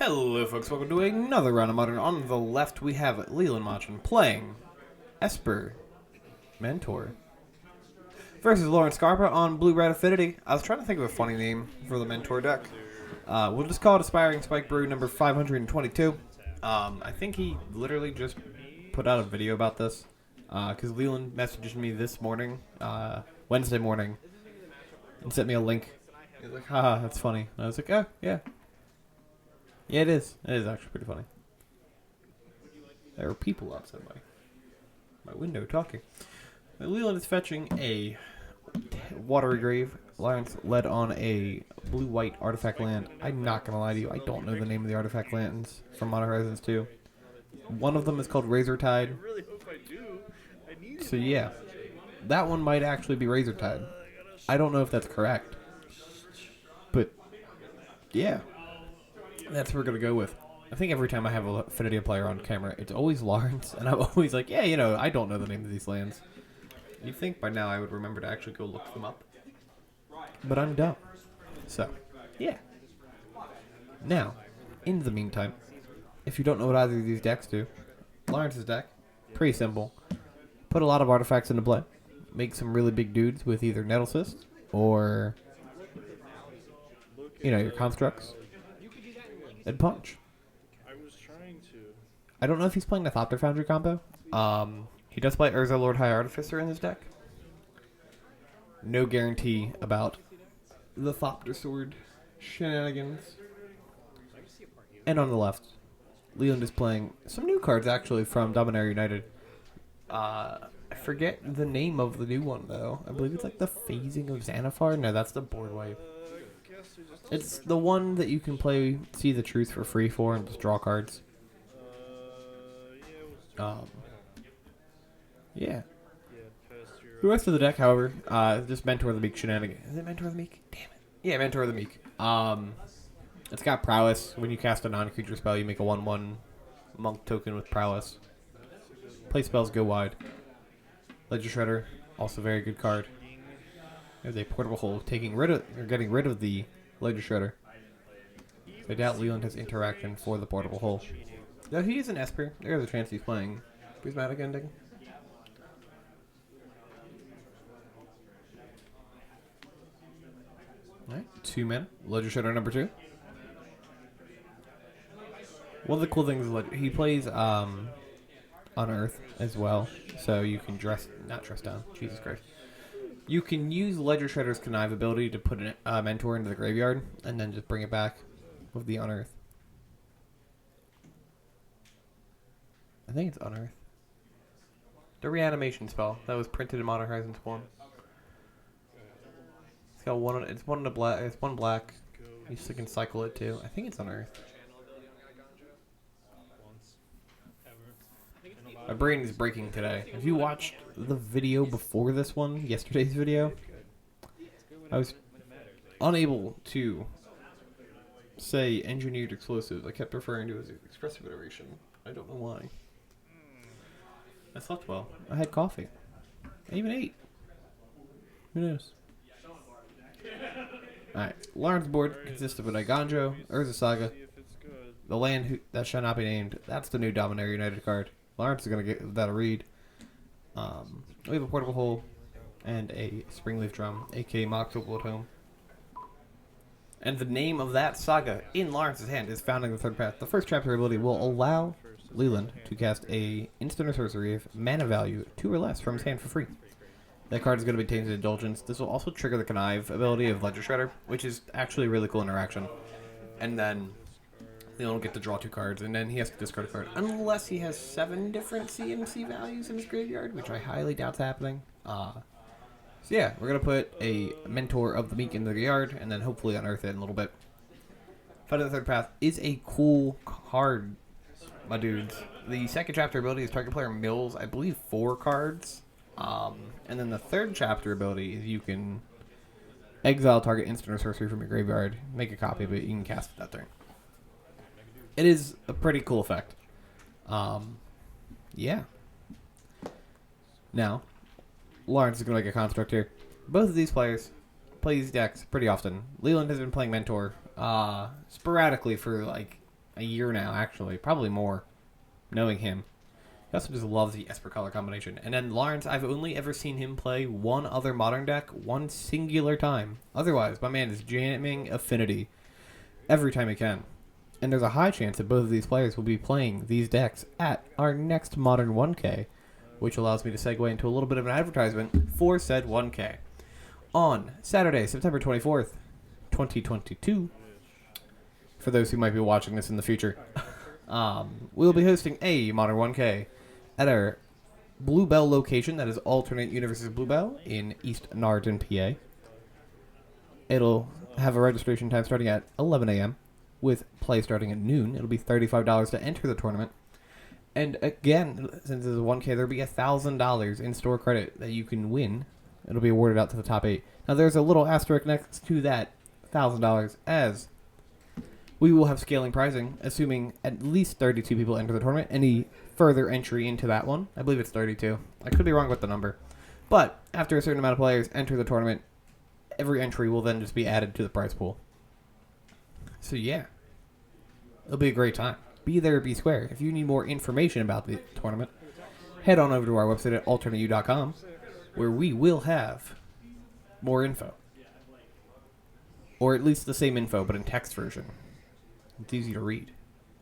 Hello folks, welcome to another round of Modern. On the left we have Leland playing Esper Mentor versus Lawrence Scarpa on Blue-Red Affinity. I was trying to think of a funny name for the Mentor deck. We'll just call it Aspiring Spike Brew number 522. I think he literally just put out a video about this because Leland messaged me this morning, Wednesday morning, and sent me a link. He was like, haha, that's funny. And I was like, oh, yeah. Yeah, it is. It is actually pretty funny. There are people outside my window talking. Leland is fetching a Watery Grave. Lawrence led on a blue-white artifact land. I'm not going to lie to you. I don't know the name of the artifact lands from Modern Horizons 2. One of them is called Razor Tide. So yeah, that one might actually be Razor Tide. I don't know if that's correct. But yeah. That's what we're going to go with. I think every time I have a Affinity player on camera, it's always Lawrence, and I'm always like, yeah, you know, I don't know the name of these lands. You'd think by now I would remember to actually go look them up. But I'm dumb. So, yeah. Now, in the meantime, if you don't know what either of these decks do, Lawrence's deck, pretty simple. Put a lot of artifacts into play. Make some really big dudes with either Nettle Cyst or, you know, your constructs. And punch. I don't know if he's playing the Thopter Foundry combo. He does play Urza Lord High Artificer in his deck. No guarantee about the Thopter Sword shenanigans. And on the left, Leland is playing some new cards actually from Dominaria United. I forget the name of the new one though. I believe it's like the Phasing of Xanathar. No, that's the board wipe. It's the one that you can play See the Truth for free for and just draw cards. Yeah. The rest of the deck, however, just Mentor of the Meek shenanigans. Is it Mentor of the Meek? Damn it. Yeah, Mentor of the Meek. It's got Prowess. When you cast a non-creature spell, you make a 1/1 monk token with Prowess. Play spells go wide. Ledger Shredder, also very good card. There's a Portable Hole, getting rid of the Ledger Shredder. I doubt Leland has interaction for the Portable Hole. Though he is an Esper, there's a chance he's playing Prismatic Ending. Alright, 2 men. Ledger Shredder number 2. One of the cool things is he plays Unearth as well, so you can not dress down, Jesus Christ. You can use Ledger Shredder's Connive ability to put a Mentor into the graveyard, and then just bring it back with the Unearth. I think it's Unearth. The reanimation spell that was printed in Modern Horizons 1. It's got one. It's one in the black. It's one black. You still can cycle it too. I think it's Unearth. My brain is breaking today. If you watched the video before this one, yesterday's video, I was unable to say engineered explosives. I kept referring to it as expressive iteration. I don't know why. I slept well. I had coffee. I even ate. Who knows? Alright. Lawrence's board consists of an Iganjo, Urza Saga, the land that shall not be named. That's the new Dominaria United card. Lawrence is going to get that a read. We have a Portable Hole and a Springleaf Drum, aka Mox Opal at Home. And the name of that saga in Lawrence's hand is Founding the Third Path. The first chapter ability will allow Leland to cast a instant or sorcery of mana value 2 or less from his hand for free. That card is going to be Tainted Indulgence. This will also trigger the Connive ability of Ledger Shredder, which is actually a really cool interaction. And then Leland will get to draw 2 cards, and then he has to discard a card. Unless he has 7 different CMC values in his graveyard, which I highly doubt's happening. So yeah, we're going to put a Mentor of the Meek in the yard, and then hopefully unearth it in a little bit. Founding the Third Path is a cool card, my dudes. The second chapter ability is target player mills, I believe, 4 cards. And then the third chapter ability is you can exile target instant or sorcery from your graveyard, make a copy of it, you can cast it that turn. It is a pretty cool effect. Yeah. Now, Lawrence is going to make a construct here. Both of these players play these decks pretty often. Leland has been playing Mentor sporadically for like a year now, actually. Probably more, knowing him. He also just loves the Esper color combination. And then Lawrence, I've only ever seen him play one other Modern deck, one singular time. Otherwise, my man is jamming Affinity every time he can. And there's a high chance that both of these players will be playing these decks at our next Modern 1K, which allows me to segue into a little bit of an advertisement for said 1K. On Saturday, September 24th, 2022, for those who might be watching this in the future, we'll be hosting a Modern 1K at our Bluebell location, that is Alternate Universes Bluebell in East Narden, PA. It'll have a registration time starting at 11 a.m. with play starting at noon. It'll be $35 to enter the tournament. And again, since it's a 1K, there'll be $1,000 in store credit that you can win. It'll be awarded out to the top 8. Now, there's a little asterisk next to that $1,000, as we will have scaling pricing, assuming at least 32 people enter the tournament. Any further entry into that one, I believe it's 32. I could be wrong with the number. But after a certain amount of players enter the tournament, every entry will then just be added to the prize pool. So yeah, it'll be a great time. Be there, be square. If you need more information about the tournament, head on over to our website at AlternateU.com, where we will have more info. Or at least the same info, but in text version. It's easy to read.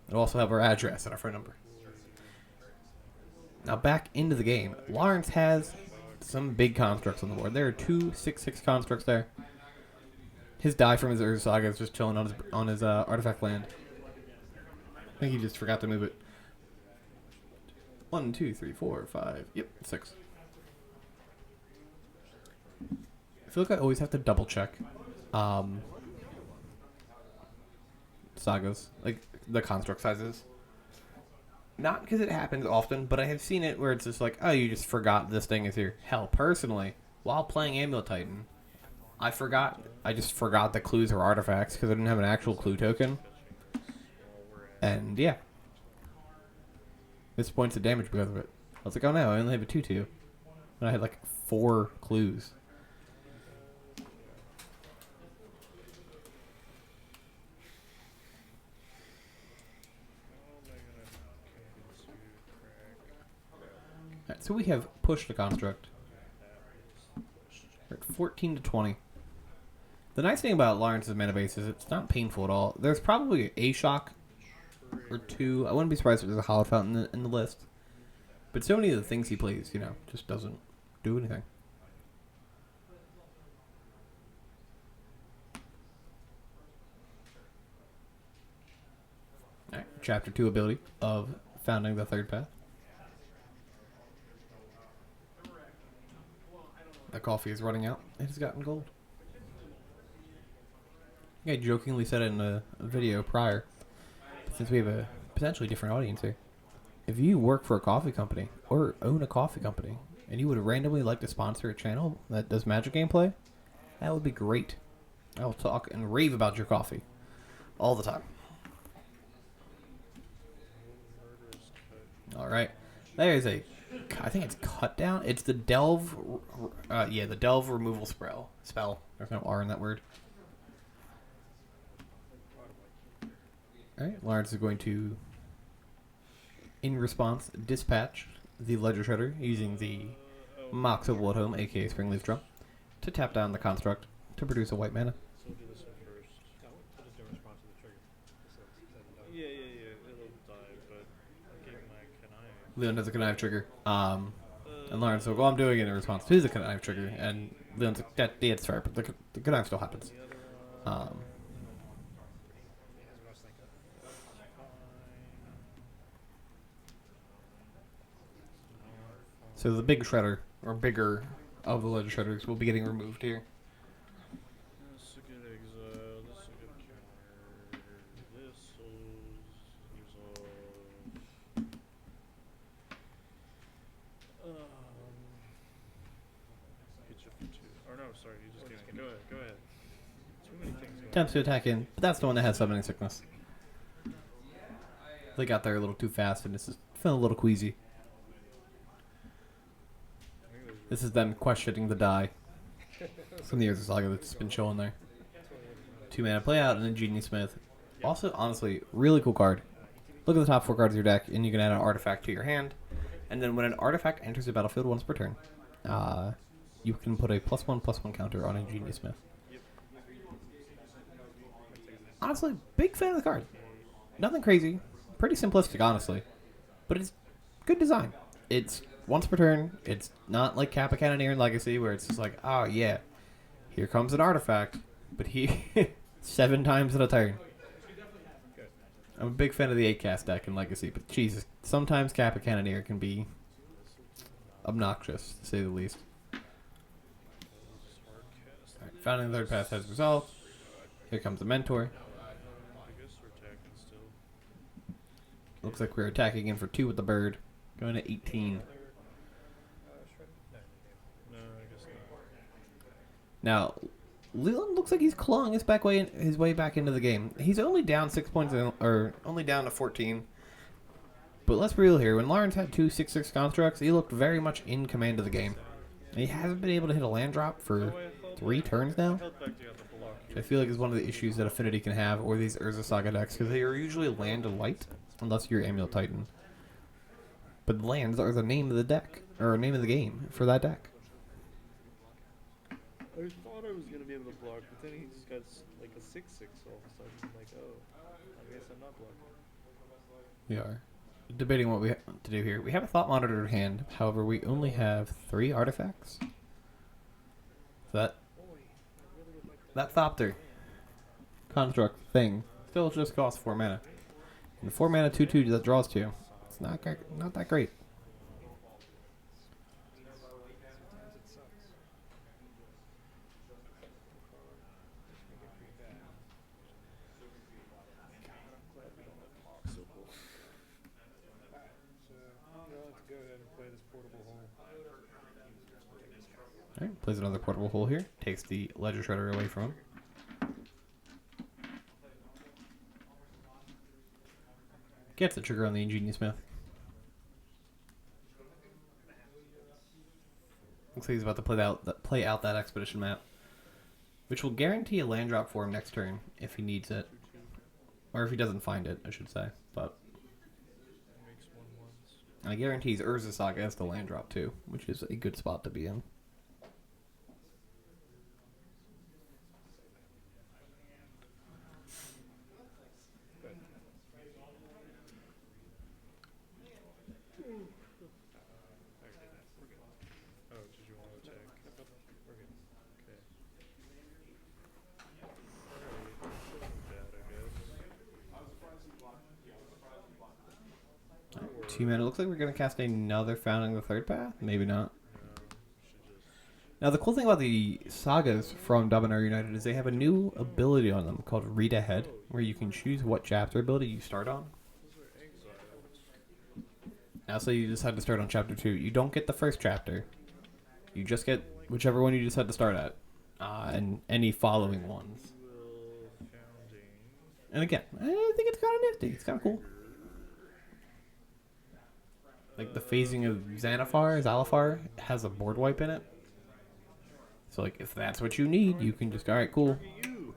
It'll also have our address and our phone number. Now back into the game. Lawrence has some big constructs on the board. There are 2 6/6 constructs there. His die from his Urza Saga is just chilling on his artifact land. I think he just forgot to move it. 1, 2, 3, 4, 5. Yep, 6. I feel like I always have to double check sagas, like the construct sizes. Not because it happens often, but I have seen it where it's just like, oh, you just forgot this thing is here. Hell, personally, while playing Amulet Titan, I just forgot the clues or artifacts because I didn't have an actual clue token. And yeah, this points of damage because of it. I was like, oh no, I only have a 2/2. And I had like 4 clues. Alright, so we have pushed a construct. We're at 14 to 20. The nice thing about Lawrence's mana base is it's not painful at all. There's probably a shock or 2. I wouldn't be surprised if there's a Hollow Fountain in the list. But so many of the things he plays, just doesn't do anything. Alright, Chapter 2 ability of Founding the Third Path. The coffee is running out. It has gotten gold. I think I jokingly said it in a video prior, but since we have a potentially different audience here, if you work for a coffee company or own a coffee company and you would randomly like to sponsor a channel that does Magic gameplay, that would be great. I will talk and rave about your coffee all the time. All right, there is I think it's cut down. It's the delve, the delve removal spell. There's no R in that word. All right, Lawrence is going to, in response, dispatch the Ledger Shredder using the Mox of Bloodhome, aka Springleaf Drum, to tap down the construct to produce a white mana. So we'll do this one first. In response to the trigger. Yeah, it'll die, but I'm getting my Connive. Leland has a Connive trigger. And Lawrence said, well, I'm doing it in response to the Connive trigger. And Leland's like, yeah, it's fair, but the Connive still happens. So the big shredder, or bigger of the Ledger Shredders, will be getting removed here. This will get exiled, this will get countered, this will resolve. Get you for 2. Or no, sorry, you just gave me. Go ahead. Too many things going on. Attempts to attack in, but that's the one that has Summoning Sickness. They got there a little too fast, and it's just feeling a little queasy. This is them questioning the die from the Urza Saga that's been showing there. 2 mana play out and then Genie Smith. Also, honestly, really cool card. Look at the top 4 cards of your deck, and you can add an artifact to your hand. And then when an artifact enters the battlefield once per turn, you can put a +1/+1 counter on Ingenious Smith. Yep. Honestly, big fan of the card. Nothing crazy. Pretty simplistic, honestly. But it's good design. It's once per turn. It's not like Kappa Cannoneer in Legacy, where it's just like, oh yeah, here comes an artifact. But he 7 times in a turn. Good. I'm a big fan of the 8-cast deck in Legacy, but Jesus, sometimes Kappa Cannoneer can be obnoxious, to say the least. Alright, Founding the Third Path has resolved. Here comes the Mentor. I guess we're attacking still. Looks like we're attacking in for 2 with the bird. Going to 18. No, I guess not. Now, Leland looks like he's clawing his way back into the game. He's only down 6 points, or only down to 14. But let's be real here. When Lawrence had 2 6/6 constructs, he looked very much in command of the game. And he hasn't been able to hit a land drop for 3 turns now. Which I feel like is one of the issues that Affinity can have, or these Urza Saga decks, because they are usually land light, unless you're Amulet Titan. But lands are the name of the deck, or name of the game for that deck. I thought I was gonna be able to block, but then he just got like a 6/6 all of a sudden. I'm like, oh, I guess I'm not blocking. We are debating what we have to do here. We have a Thought Monitor in hand, however, we only have 3 artifacts. So that Thopter construct thing still just costs 4 mana. And 4 mana 2/2 that draws 2. It's not that great. Alright, plays another Portable Hole here. Takes the Ledger Shredder away from him. Gets the trigger on the Ingenious Smith. Looks like he's about to play out that Expedition map, which will guarantee a land drop for him next turn if he needs it. Or if he doesn't find it, I should say. But and it guarantees Urza Saga has the land drop too, which is a good spot to be in. Alright, 2 mana. Looks like we're going to cast another Founding the Third Path. Maybe not. Now, the cool thing about the sagas from Dominaria United is they have a new ability on them called Read Ahead, where you can choose what chapter ability you start on. Now, say you decide to start on chapter 2. You don't get the first chapter. You just get whichever one you decide to start at, and any following ones. And again, I think it's kind of nifty. It's kind of cool. Like the phasing of Zalafar has a board wipe in it. So like if that's what you need, you can just, alright, cool.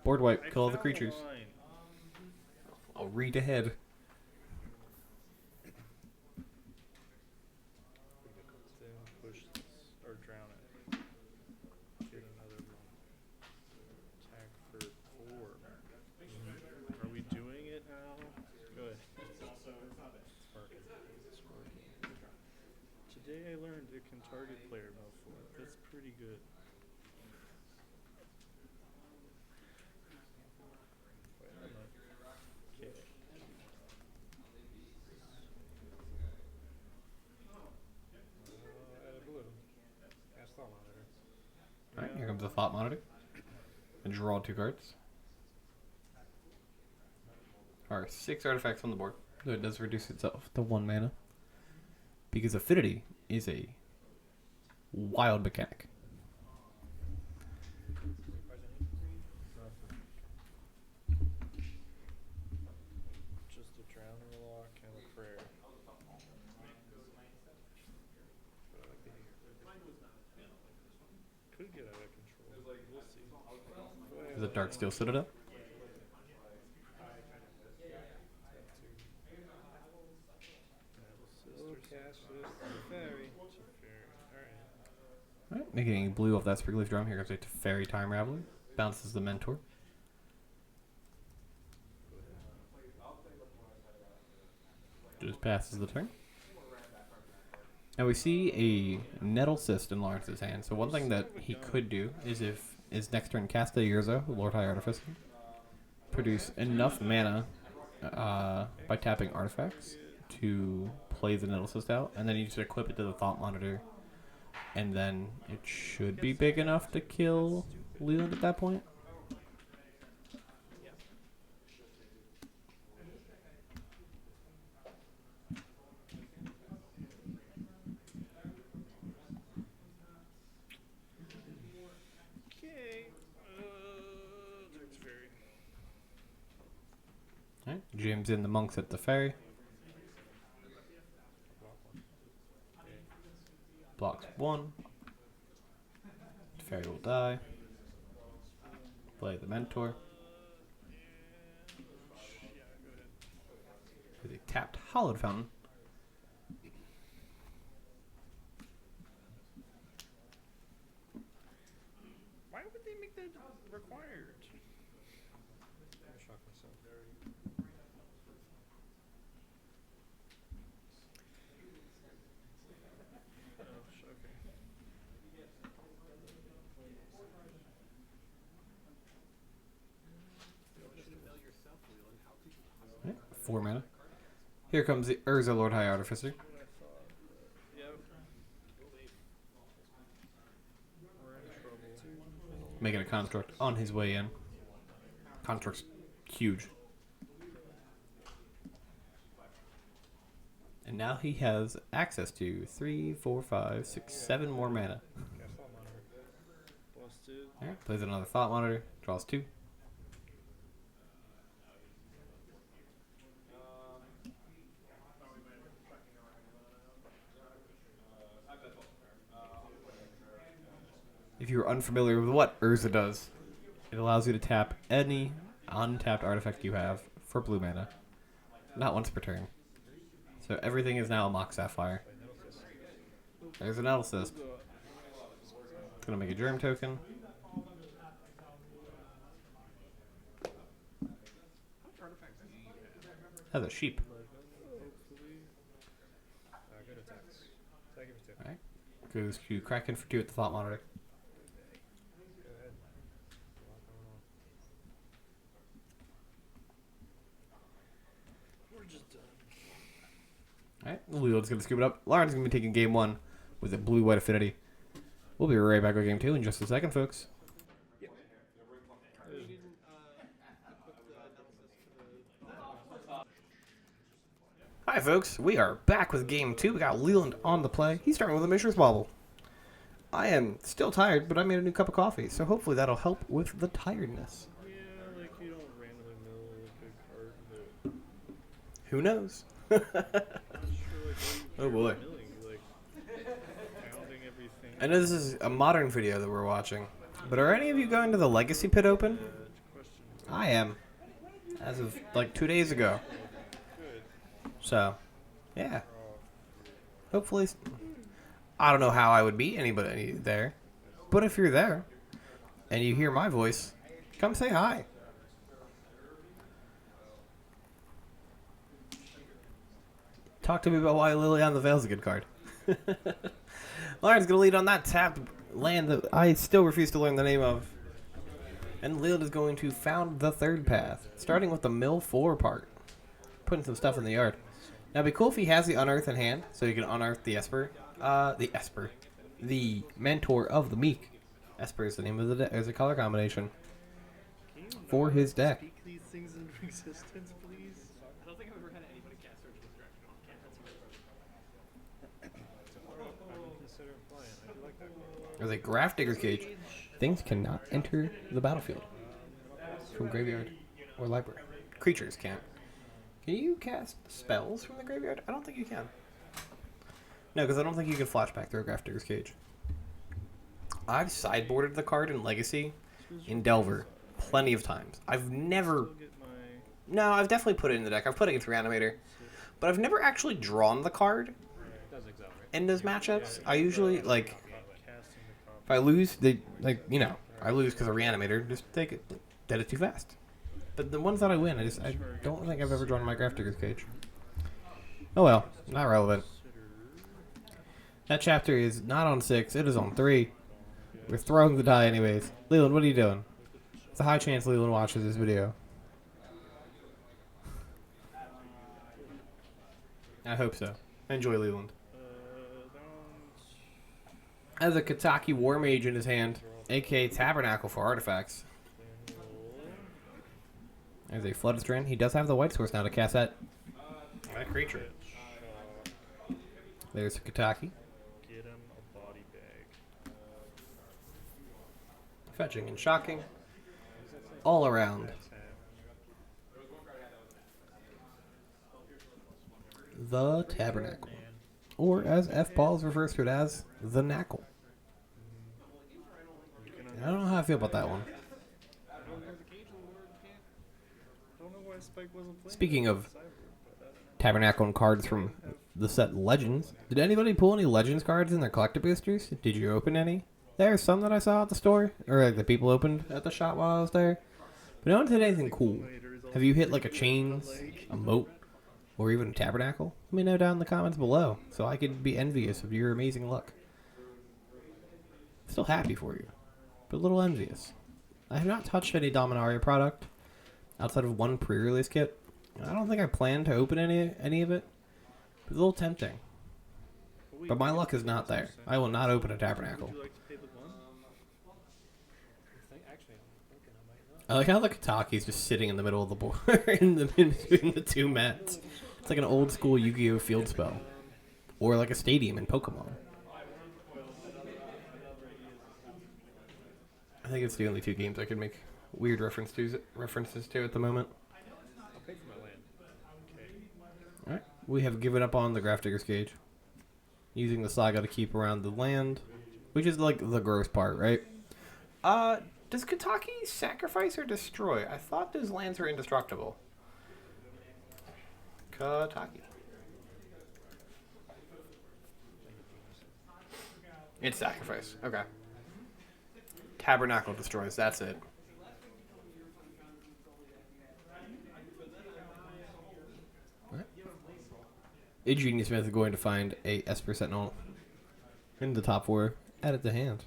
Board wipe, kill all the creatures. I'll read ahead. Today I learned it can target player mode 4. That's pretty good. Wait, I'm not. Okay. Add a blue. Cast Thought Monitor. Alright, here comes the Thought Monitor. And draw 2 cards. There are 6 artifacts on the board, so it does reduce itself to 1 mana. Because Affinity is a wild mechanic. Just a Drowner Lock and a prayer. Could get out of control. We'll see. Is it Dark Steel Citadel? Cast this Teferi. Alright. Alright, making blue off that Sprig Leaf Drum. Here comes a Teferi Time Raveler. Bounces the Mentor. Just passes the turn. Now we see a Nettle Cyst in Lawrence's hand. So one thing that he could do is if his next turn cast a Urza, Lord High Artificer, produce enough mana by tapping artifacts to play the Nettle Cyst out, and then you just equip it to the Thought Monitor, and then it should be big enough to kill Leland at that point. Okay. Turns Fairy. Alright, James in the monks at the ferry. Blocks 1. Fairy will die. Play the Mentor. With a tapped Hallowed Fountain. Why would they make that required? I'm shocked myself. Okay. Right, 4 mana. Here comes the Urza Lord High Artificer. Yep. We're in trouble. Making a construct on his way in. Construct's huge. And now he has access to 3, 4, 5, 6, 7 more mana. Cast Thought Monitor. Busted. Alright, plays another Thought Monitor, draws 2. If you're unfamiliar with what Urza does, it allows you to tap any untapped artifact you have for blue mana. Not once per turn. So everything is now a Mox Sapphire. There's an Nettle Cyst. It's gonna make a Germ token. Has a sheep. Hopefully. Good attacks. Attack him for 2. Alright. Goes to Kraken for 2 at the Thought Monitor. Go ahead. We're just done. Alright, Leland's gonna scoop it up. Lauren's gonna be taking game 1 with a blue-white Affinity. We'll be right back with game 2 in just a second, folks. Hi, folks. We are back with game 2. We got Leland on the play. He's starting with a Mishra's Bauble. I am still tired, but I made a new cup of coffee, so hopefully that'll help with the tiredness. Yeah, like you don't randomly mill a good card, but Who knows? I'm not sure like Oh, boy. milling, like pounding everything. I know this is a modern video that we're watching, but are any of you going to the Legacy Pit Open? Question. I am. As of like 2 days ago. Good. So, yeah. Hopefully, I don't know how I would beat anybody there, but if you're there and you hear my voice, come say hi. Talk to me about why Liliana the Veil's a good card. Lauren's going to lead on that tapped land that I still refuse to learn the name of. And Leland is going to found the third path, starting with the mill 4 part. Putting some stuff in the yard. Now, it'd be cool if he has the Unearth in hand, so you can unearth the Esper. The Mentor of the Meek. Esper is the name of the deck. There's a color combination for his deck. Speak these things into existence, please. I don't think I've ever had anybody cast Search this direction on campus. I would consider playing. I do like that card. There's a Grafdigger's Cage. Things cannot enter the battlefield from graveyard or library. Creatures can't. Can you cast spells from the graveyard? I don't think you can. No, because I don't think you can flashback through a Grafdigger's Cage. I've sideboarded the card in Legacy in Delver plenty of times. I've never... Get my No, I've definitely put it in the deck. I've put it into Reanimator. But I've never actually drawn the card Does exile, right? in those matchups. I usually like Casting the if I lose, they I lose because of Reanimator. Just take it, did it too fast. But the ones that I win, I don't think I've ever drawn my Grafdigger's Cage. Oh well, not relevant. That chapter is not on 6, it is on 3. We're throwing the die anyways. Leland, what are you doing? It's a high chance Leland watches this video. I hope so. Enjoy, Leland. Has a Kataki War Mage in his hand, aka Tabernacle for artifacts. There's a Flood Strand. He does have the white source now to cast that creature. There's a Kataki. Get him a body bag. Fetching and shocking. All around. The Tabernacle. Or as F. Pauls refers to it as, the Knackle. I don't know how I feel about that one. Speaking of Tabernacle and cards from the set Legends, did anybody pull any Legends cards in their collector boosters? Did you open any? There are some that I saw at the store, or like the people opened at the shop while I was there. But no one did anything cool. Have you hit like a Chains, a Moat, or even a Tabernacle? Let me know down in the comments below, so I could be envious of your amazing luck. Still happy for you, but a little envious. I have not touched any Dominaria product outside of one pre-release kit. I don't think I plan to open any of it. It's a little tempting. But my luck is not there. I will not open a Tabernacle. I like how the Kataki's just sitting in the middle of the board in between the two mats. It's like an old school Yu-Gi-Oh! Field spell. Or like a stadium in Pokemon. I think it's the only two games I can make weird references to at the moment. I'll pay for my land. Okay. Alright. We have given up on the Grafdigger's Cage. Using the Saga to keep around the land. Which is like the gross part, right? Does Kataki sacrifice or destroy? I thought those lands were indestructible. Kataki. It's sacrifice. Okay. Tabernacle destroys. That's it. Right. A Genius Smith is going to find a Esper Sentinel in the top 4. Add it to hand.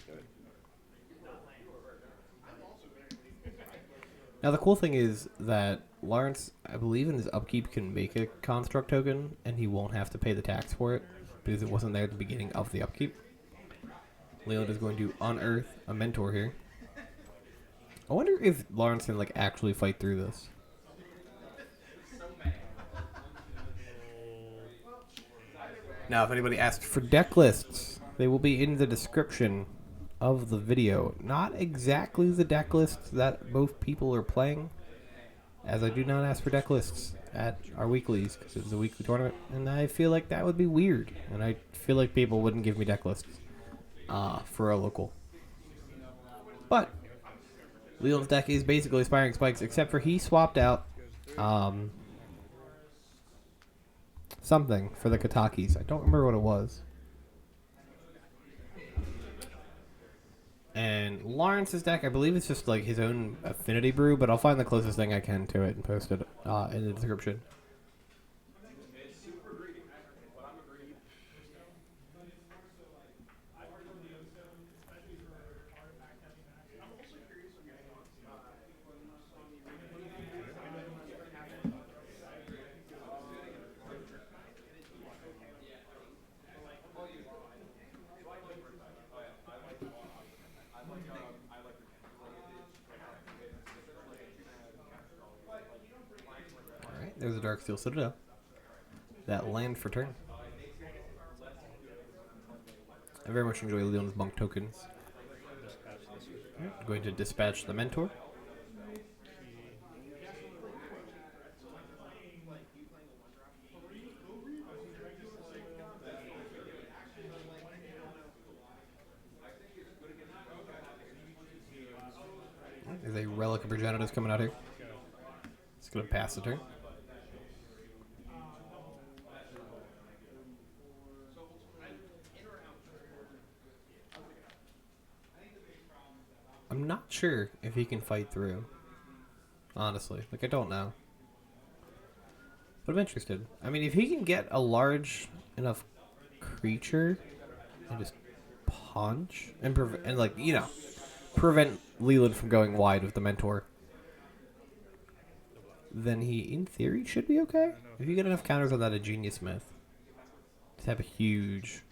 Now the cool thing is that Lawrence, I believe in his upkeep, can make a construct token, and he won't have to pay the tax for it, because it wasn't there at the beginning of the upkeep. Leland is going to unearth a mentor here. I wonder if Lawrence can like actually fight through this. Now, if anybody asked for deck lists, they will be in the description of the video. Not exactly the deck lists that both people are playing, as I do not ask for deck lists at our weeklies, because it's a weekly tournament, and I feel like that would be weird, and I feel like people wouldn't give me deck lists for a local. But Leland's deck is basically Aspiring Spikes, except for he swapped out something for the Katakis. I don't remember what it was. And Lawrence's deck, I believe it's just like his own Affinity brew, but I'll find the closest thing I can to it and post it in the description. There's a Darksteel Citadel. That land for turn. I very much enjoy Leland's Monk tokens. I'm going to dispatch the Mentor. There's a Relic of Progenitus coming out here. It's going to pass the turn. sure if he can fight through. Honestly, like I don't know, but I'm interested. I mean, if he can get a large enough creature and just punch and prevent Leland from going wide with the mentor, then he, in theory, should be okay. If you get enough counters on that, a Genius Smith, just have a huge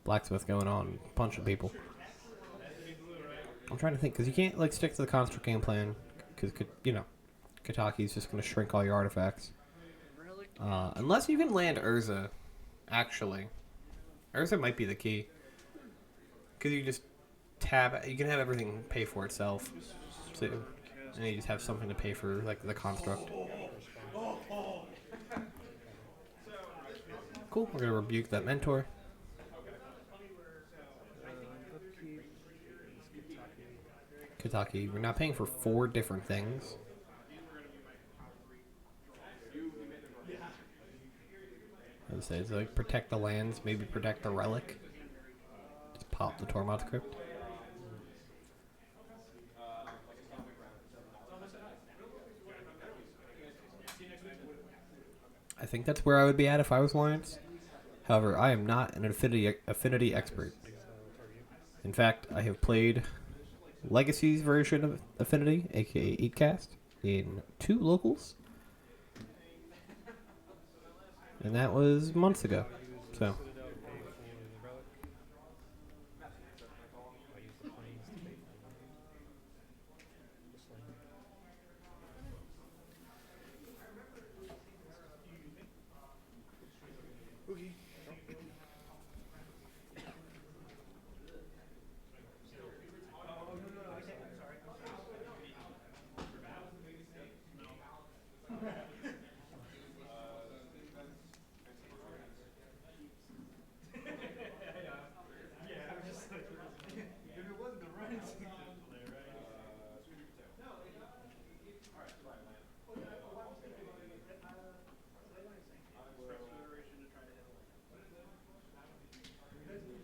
blacksmith going on, punching people. I'm trying to think, because you can't like stick to the construct game plan, because Kataki's just going to shrink all your artifacts. Unless you can land Urza, actually. Urza might be the key. Because you just tab, you can have everything pay for itself. So, and you just have something to pay for, like, the construct. Cool, we're going to rebuke that mentor. Kataki, we're now paying for 4 different things. I would say it's like protect the lands, maybe protect the relic. Just pop the Tormod's Crypt. I think that's where I would be at if I was Lawrence. However, I am not an affinity expert. In fact, I have played Legacy's version of Affinity, aka 8cast, in 2 locals. And that was months ago. So.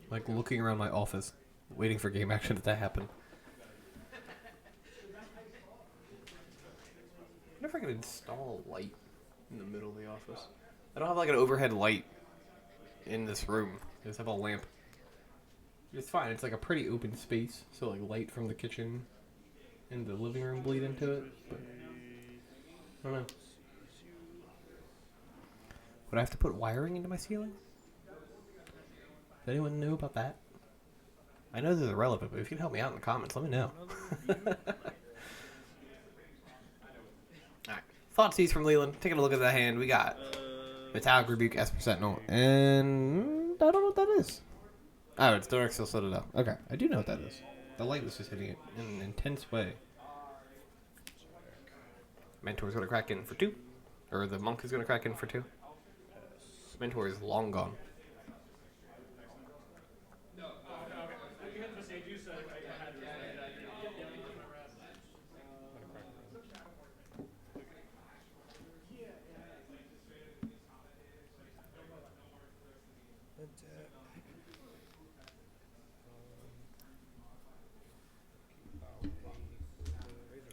Like looking around my office, waiting for game action to happen. I wonder if I could install a light in the middle of the office. I don't have like an overhead light in this room. I just have a lamp. It's fine. It's like a pretty open space, so like light from the kitchen and the living room bleed into it. But I don't know. Would I have to put wiring into my ceiling? Does anyone know about that? I know this is irrelevant, but if you can help me out in the comments, let me know. Alright. Thoughtseize from Leland. Taking a look at that hand. We got Metallic Rebuke, Esper Sentinel, and I don't know what that is. Oh, it's Dark Steel Citadel. Okay, I do know what that is. The light was just hitting it in an intense way. Mentor's gonna crack in for 2. Or the monk is gonna crack in for 2. Mentor is long gone.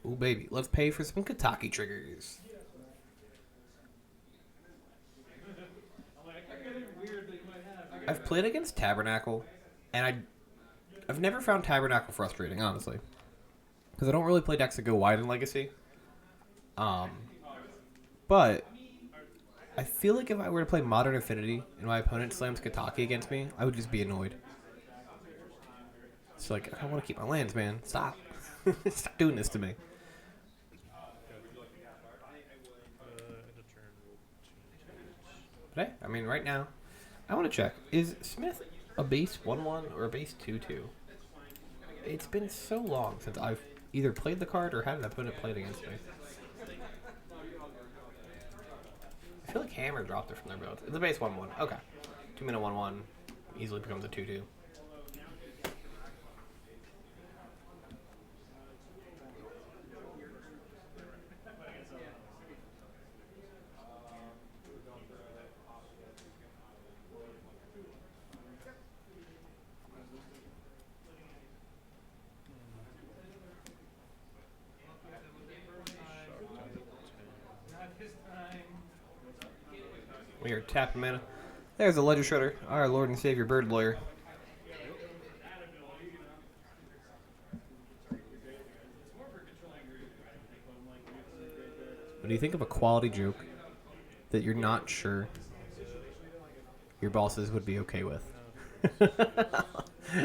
Ooh, baby. Let's pay for some Kataki triggers. I've played against Tabernacle, and I've never found Tabernacle frustrating, honestly. Because I don't really play decks that go wide in Legacy. But I feel like if I were to play Modern Affinity and my opponent slams Kataki against me, I would just be annoyed. It's like, I want to keep my lands, man. Stop. Stop doing this to me. But hey, I mean, right now, I want to check. Is Smith a base 1/1 or a base 2/2? It's been so long since I've either played the card or had an opponent play it against me. I feel like Hammer dropped it from their build. It's a base 1/1. Okay. 2-mana 1/1 easily becomes a 2/2. We are tapping mana. There's a Ledger Shredder, our Lord and Savior Bird Lawyer. What do you think of a quality joke that you're not sure your bosses would be okay with?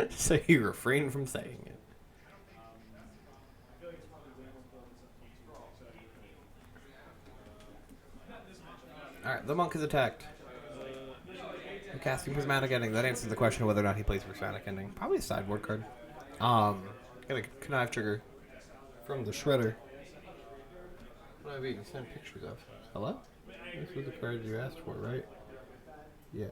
So you refrain from saying it. Alright, the monk is attacked. We're casting Prismatic Ending. That answers the question of whether or not he plays Prismatic Ending. Probably a sideboard card. Got a connive trigger from the Shredder. What have you send pictures of? Hello? This was the card you asked for, right? Yeah.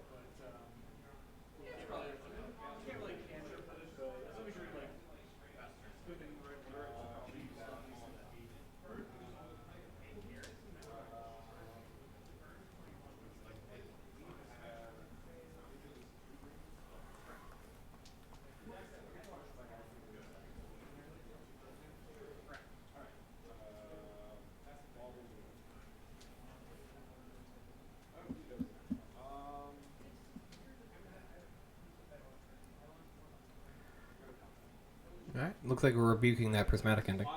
Alright, looks like we're rebuking that Prismatic Ending.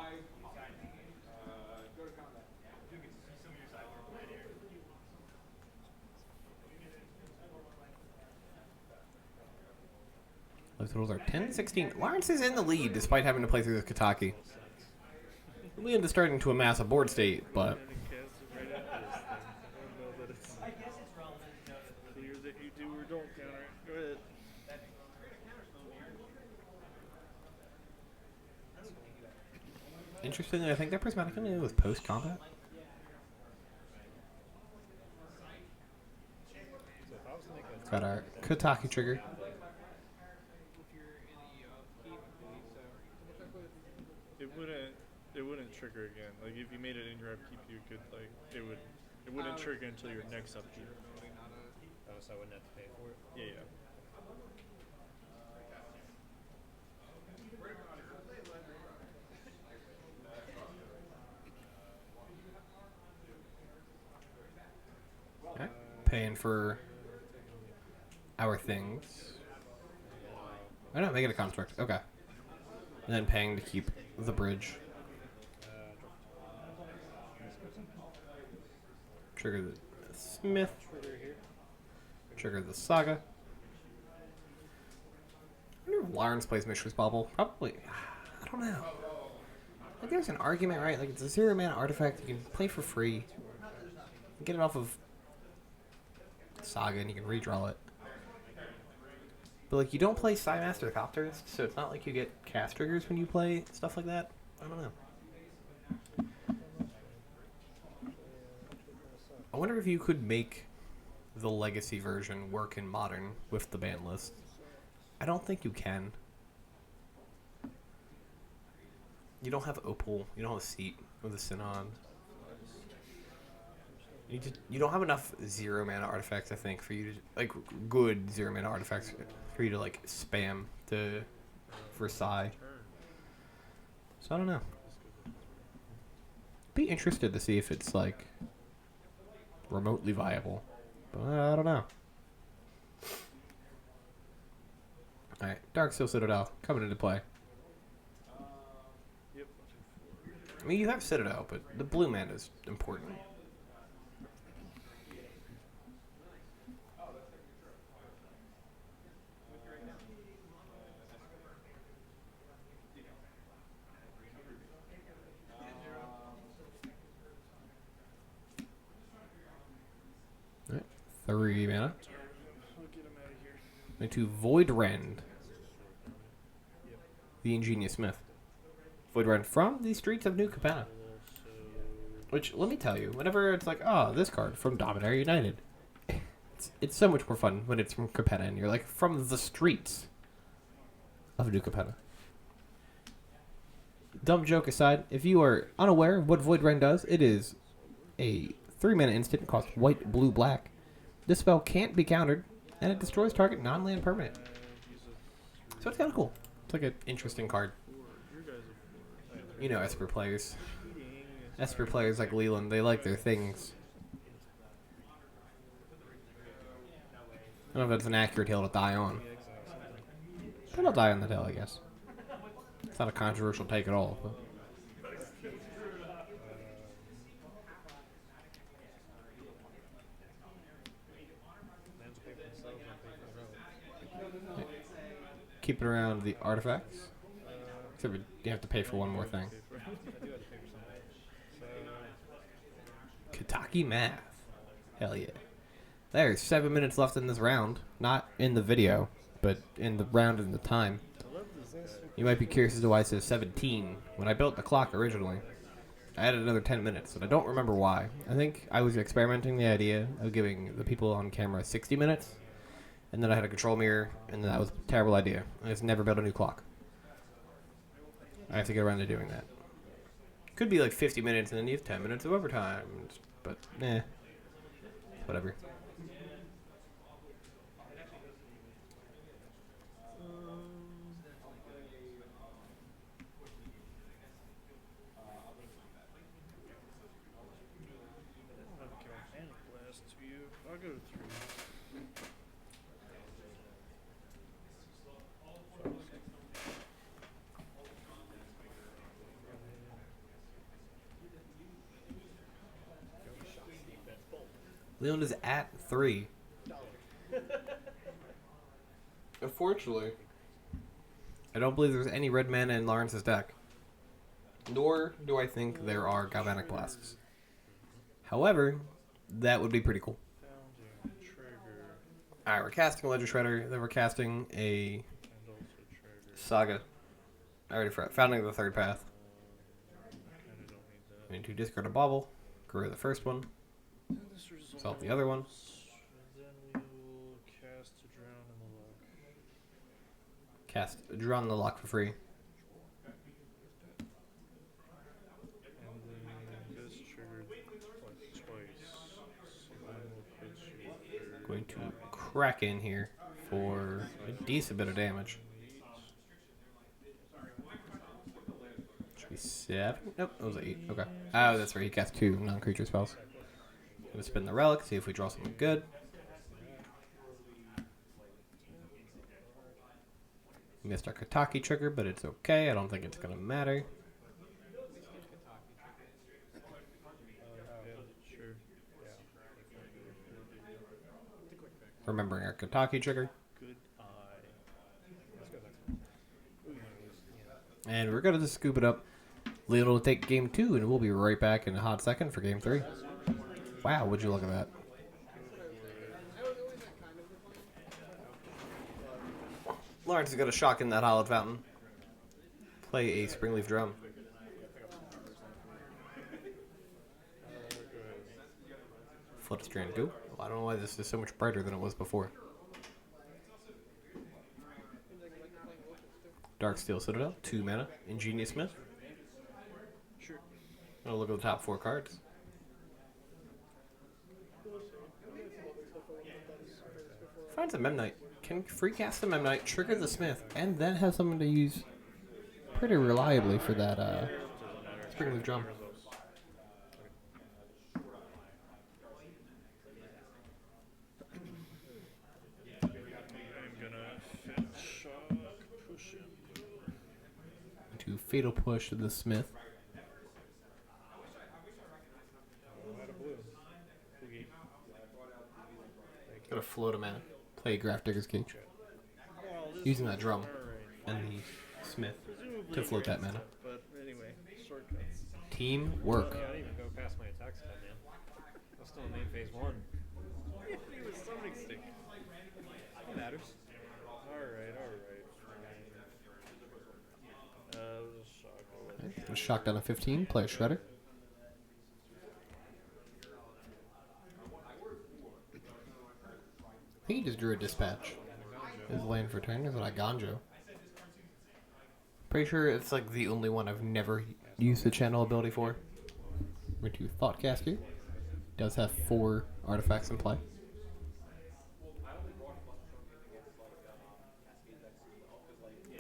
Those totals are 10-16. Lawrence is in the lead despite having to play through the Kataki. Leland is starting to amass a board state, but... I guess it's relevant to know clear that you do or don't counter it. Go ahead. Interestingly, I think that Prismatic Ending was post-combat. It's got our Kataki trigger. It wouldn't trigger again. Like if you made it in your upkeep, you could like it wouldn't trigger until your next upkeep. Oh, so I wouldn't have to pay for it? Yeah, yeah. Okay. Paying for our things. Oh no, make it a construct. Okay. And then paying to keep the bridge. Trigger the Smith. Trigger the Saga. I wonder if Lawrence plays Mishra's Bubble. Probably. I don't know. Like there's an argument, right? Like it's a 0-mana artifact you can play for free. You can get it off of Saga and you can redraw it. But like you don't play Psymaster Copters, so it's not like you get cast triggers when you play stuff like that. I don't know. I wonder if you could make the Legacy version work in Modern with the ban list. I don't think you can. You don't have Opal. You don't have a seat with a Synon. You don't have enough 0-mana artifacts, I think, for you to like good 0-mana artifacts for you to like spam for Psy. So I don't know. Be interested to see if it's like remotely viable, but I don't know. All right, Darksteel Citadel coming into play. Yep. I mean, you have Citadel, but the blue mana is important. All right, 3 mana. I'll get him out of here. Into Void Rend. The Ingenious Smith. Void Rend from the streets of New Capenna. Which, let me tell you, whenever it's like, oh, this card from Dominaria United. It's so much more fun when it's from Capenna and you're like, from the streets of New Capenna. Dumb joke aside, if you are unaware of what Void Rend does, it is a 3-mana instant, costs white, blue, black. This spell can't be countered, and it destroys target non-land permanent. So it's kind of cool. It's like an interesting card. You know Esper players. Esper players like Leland, they like their things. I don't know if that's an accurate hill to die on. Yeah, exactly. But I'll die on the hill, I guess. It's not a controversial take at all. But. Lands will pay for themselves and pay for the road. Keep it around the artifacts. Except for you have to pay for one more thing. I do have to pay for something. Kataki math. Hell yeah. There's 7 minutes left in this round. Not in the video, but in the round and the time. I love disaster. You might be curious as to why it says 17. When I built the clock originally, I added another 10 minutes, and I don't remember why. I think I was experimenting the idea of giving the people on camera 60 minutes, and then I had a control mirror, and that was a terrible idea. I just never built a new clock. I have to get around to doing that. Could be like 50 minutes, and then you have 10 minutes of overtime, but whatever. I'll go to 3. Leland is at 3. Unfortunately, I don't believe there's any red mana in Lawrence's deck. Nor do I think there are Galvanic Blasts. However, that would be pretty cool. Founding, trigger, Alright, we're casting a Ledger Shredder, then we're casting a and also trigger. Saga. I already forgot. Founding the third path. I kinda don't need that. We need to discard a bauble, grow the first one, This resolves. solve the other one. And then we will cast to drown in the lock. Cast Draw on the Lock for free. And then this triggered twice. So then we'll put you through. Going to crack in here for a decent bit of damage. Should be 7? Nope, it was 8. Okay. Oh, that's right. He cast 2 non-creature spells. Gonna spin the relic, see if we draw something good. Missed our Kataki trigger, but it's okay. I don't think it's gonna matter. Yeah, sure. Remembering our Kataki trigger. Good eye. Let's go next one. And we're gonna just scoop it up. Leland will take game 2, and we'll be right back in a hot second for game 3. Wow, would you look at that? Lawrence has got a shock in that Hallowed Fountain. Play a Springleaf Drum. Flood Strand go. I don't know why this is so much brighter than it was before. Darksteel Citadel, 2 mana. Ingenious Smith. Sure. I'll look at the top 4 cards. Finds a Memnite. Can free cast a Memnite, trigger the Smith, and then have something to use pretty reliably for that Springleaf Drum. I'm gonna fit shock, push him. To Fatal Push the Smith. Out of blue. Boogie. Got to float a mana. Play Grafdigger's Cage. Well, this Using that drum alright. and the Smith Presumably to float that mana. But anyway, shortcuts. Team work. Yeah, I didn't even go past my attack step, man. I was still in main phase 1. He was summoning stick. It matters. Alright. Shock. Gonna shock down to 15. Play a Shredder. I think he just drew a Dispatch. His land for turn is an Iganjo. Pretty sure it's like the only one I've never used the channel ability for. We're to Thoughtcast here. Does have 4 artifacts in play.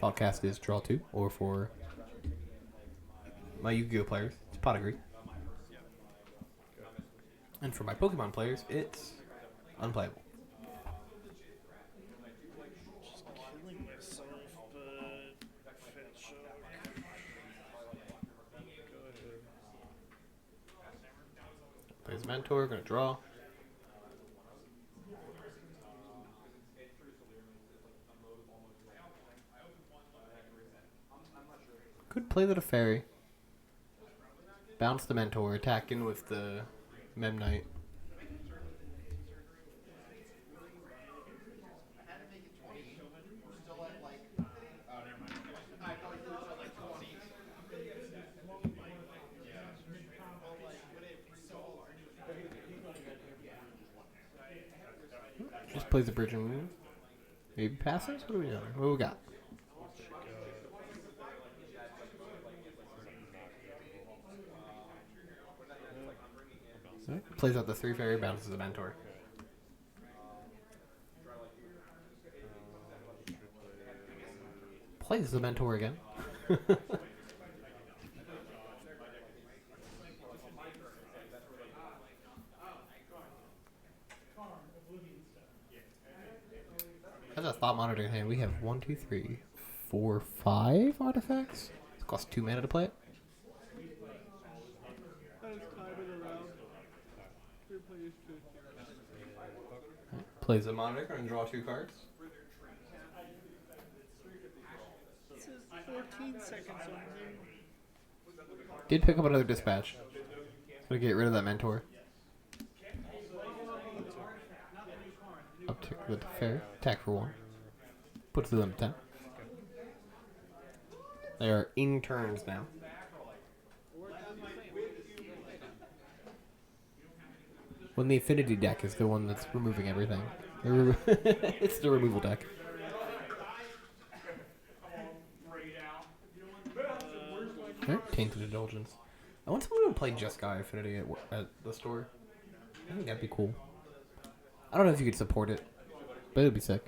Thoughtcast is draw 2, or for my Yu-Gi-Oh players, it's Pottery. And for my Pokemon players, it's unplayable. Mentor, gonna draw. Could play the Fairy. Bounce the Mentor, attack in with the Mem Knight. Just plays the bridge and maybe passes? What do we got? What do we got? Plays out the 3 fairy, bounces the Mentor. Plays the Mentor again. As a thought monitor in hand, we have 1, 2, 3, 4, 5 artifacts. It costs 2 mana to play it. Plays the monitor and draw 2 cards. This is 14 seconds on me. Did pick up another dispatch. Gonna get rid of that Mentor. Up to the fair. Attack for 1. Puts the limit 10. They are in turns now. When the Affinity deck is the one that's removing everything. It's the removal deck. Alright, Tainted Indulgence. I want someone to play Just Guy Affinity at the store. I think that'd be cool. I don't know if you could support it, but it'd be sick.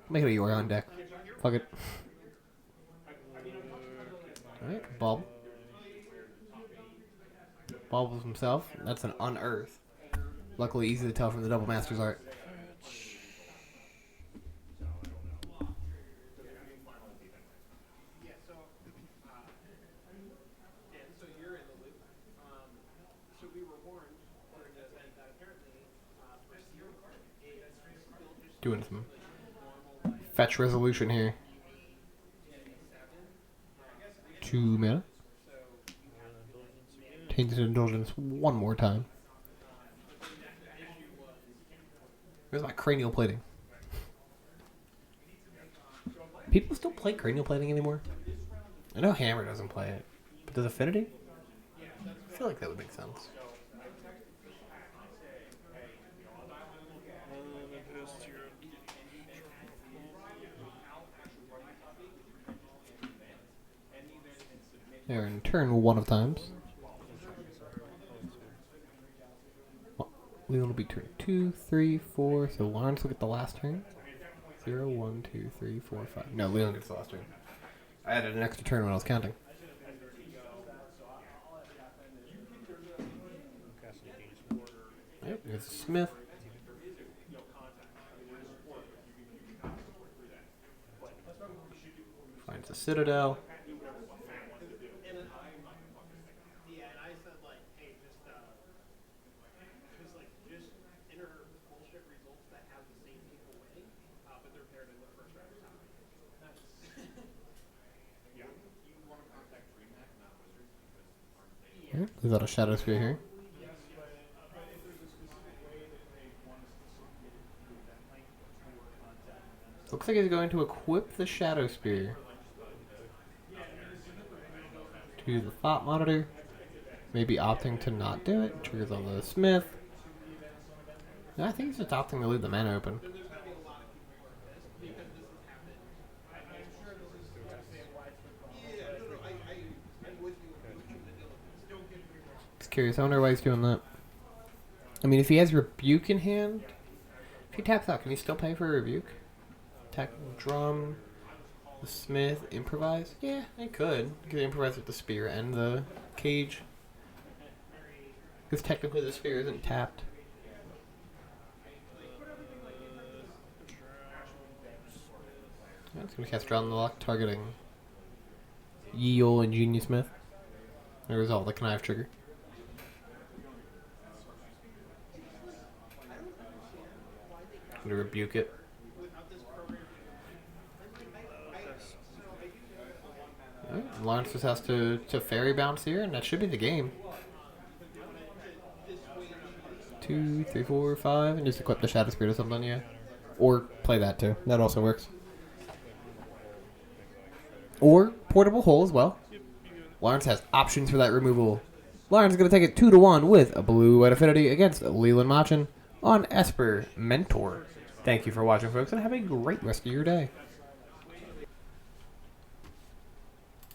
Make it a Yawn deck. Fuck it. Alright, Bob. Bobbles himself. That's an Unearth. Luckily easy to tell from the Double Masters art. Doing some fetch resolution here. 2 mana. Tainted Indulgence one more time. Where's my cranial plating? People still play cranial plating anymore? I know Hammer doesn't play it. But does Affinity? I feel like that would make sense. They're in turn 1 of times. Leland will be turn 2, 3, 4. So Lawrence will get the last turn. 0, 1, 2, 3, 4, 5. No, Leland gets the last turn. I added an extra turn when I was counting. Yep, here's Smith. Finds the Citadel. We've got a Shadow Spear here. Looks like he's going to equip the Shadow Spear to the Thought Monitor. Maybe opting to not do it. Triggers on the Smith. No, I think he's just opting to leave the mana open. Just curious. I wonder why he's doing that. I mean, if he has Rebuke in hand, if he taps out, can he still pay for a Rebuke? Attack Drum, the Smith, Improvise? Yeah, he could. He could improvise with the Spear and the Cage. Because technically the Spear isn't tapped. Yeah, it's going to cast Draw on the Lock, targeting Yeol and Genius Smith. There was all the knife trigger. To rebuke it. Alright, Lawrence just has to fairy bounce here, and that should be the game. 2, 3, 4, 5, and just equip the Shadow Spirit or something, yeah. Or play that too. That also works. Or Portable Hole as well. Lawrence has options for that removal. Lawrence is going to take it 2-1 with a blue-white Affinity against Leland Machin on Esper Mentor. Thank you for watching, folks, and have a great rest of your day.